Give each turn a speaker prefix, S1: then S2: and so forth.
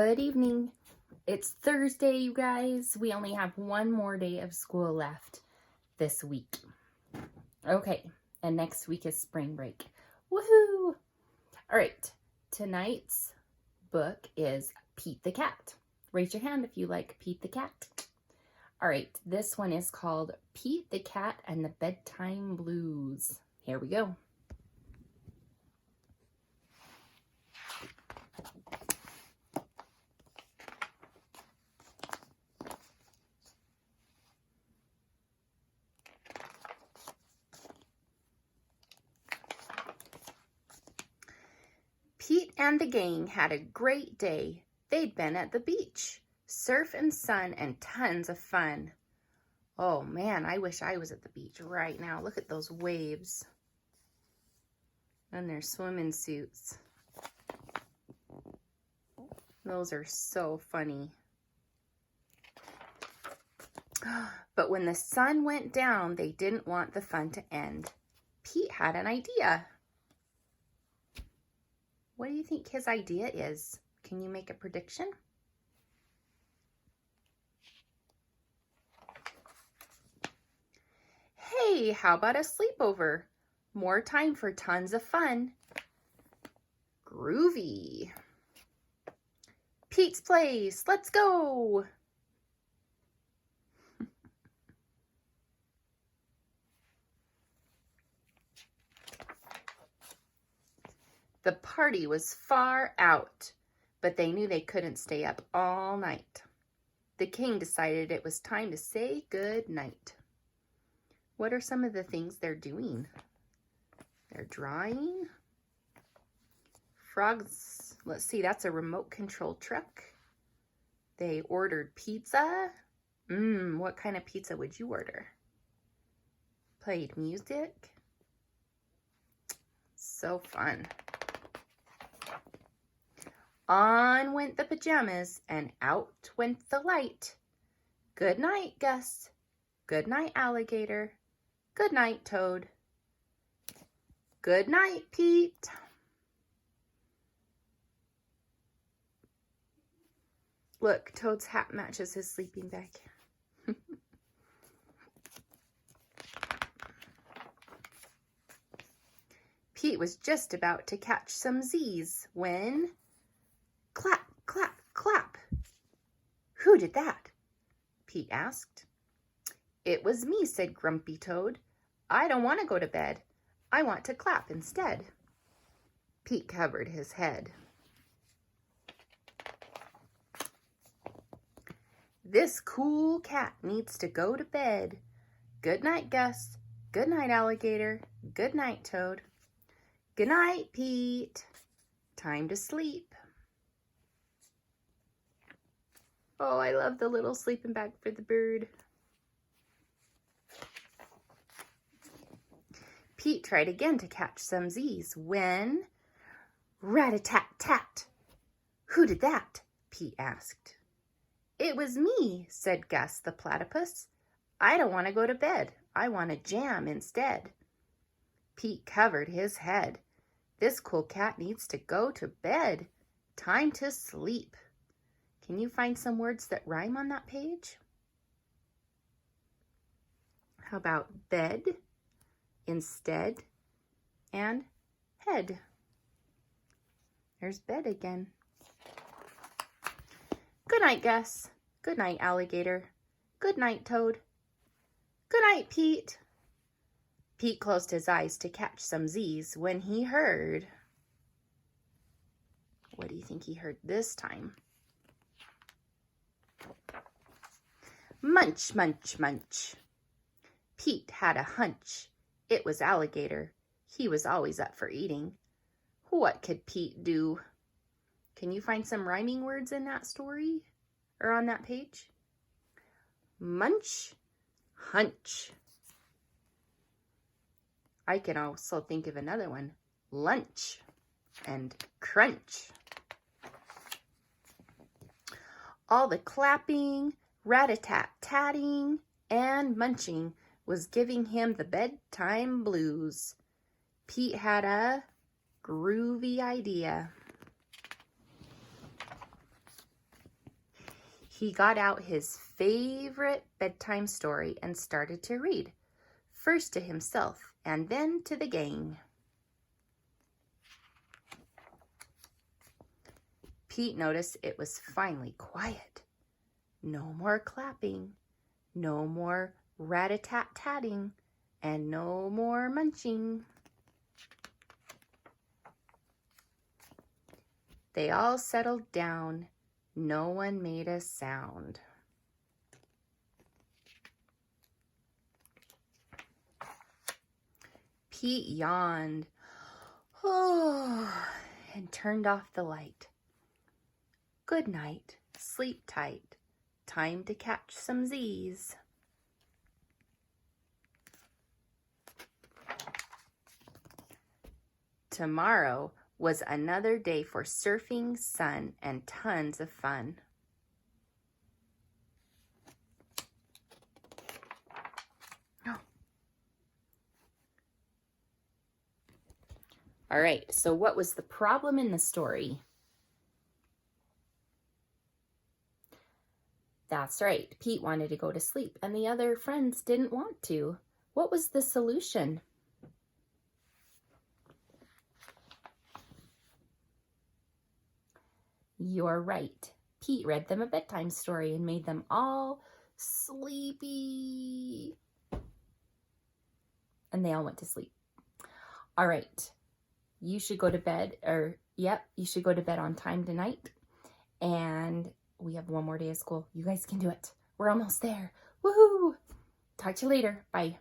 S1: Good evening. It's Thursday, you guys. We only have one more day of school left this week. Okay, and next week is spring break. Woohoo! All right, tonight's book is Pete the Cat. Raise your hand if you like Pete the Cat. All right, this one is called Pete the Cat and the Bedtime Blues. Here we go. Pete and the gang had a great day. They'd been at the beach. Surf and sun and tons of fun. Oh man, I wish I was at the beach right now. Look at those waves. And their swimming suits. Those are so funny. But when the sun went down, they didn't want the fun to end. Pete had an idea. What do you think his idea is? Can you make a prediction? Hey, how about a sleepover? More time for tons of fun. Groovy. Pete's Place, let's go. The party was far out, but they knew they couldn't stay up all night. The king decided it was time to say good night. What are some of the things they're doing? They're drawing. Frogs, let's see, that's a remote control truck. They ordered pizza. What kind of pizza would you order? Played music. So fun. On went the pajamas and out went the light. Good night, Gus. Good night, Alligator. Good night, Toad. Good night, Pete. Look, Toad's hat matches his sleeping bag. Pete was just about to catch some Z's when... Clap, clap, clap. Who did that? Pete asked. It was me, said Grumpy Toad. I don't want to go to bed. I want to clap instead. Pete covered his head. This cool cat needs to go to bed. Good night, Gus. Good night, Alligator. Good night, Toad. Good night, Pete. Time to sleep. Oh, I love the little sleeping bag for the bird. Pete tried again to catch some Z's when... Rat-a-tat-tat. Who did that? Pete asked. It was me, said Gus the platypus. I don't want to go to bed. I want to jam instead. Pete covered his head. This cool cat needs to go to bed. Time to sleep. Can you find some words that rhyme on that page? How about bed, instead, and head? There's bed again. Good night, Gus. Good night, Alligator. Good night, Toad. Good night, Pete. Pete closed his eyes to catch some Z's when he heard... What do you think he heard this time? Munch, munch, munch. Pete had a hunch. It was Alligator. He was always up for eating. What could Pete do? Can you find some rhyming words in that story or on that page? Munch, hunch. I can also think of another one. Lunch and crunch. All the clapping, rat-a-tat-tatting, and munching was giving him the bedtime blues. Pete had a groovy idea. He got out his favorite bedtime story and started to read, first to himself and then to the gang. Pete noticed it was finally quiet. No more clapping, no more rat-a-tat-tatting, and no more munching. They all settled down. No one made a sound. Pete yawned and turned off the light. Good night, sleep tight, time to catch some Z's. Tomorrow was another day for surfing, sun, and tons of fun. All right, so what was the problem in the story? That's right, Pete wanted to go to sleep and the other friends didn't want to. What was the solution? You're right. Pete read them a bedtime story and made them all sleepy. And they all went to sleep. All right. You should go to bed, you should go to bed on time tonight. And we have one more day of school. You guys can do it. We're almost there. Woohoo! Talk to you later. Bye.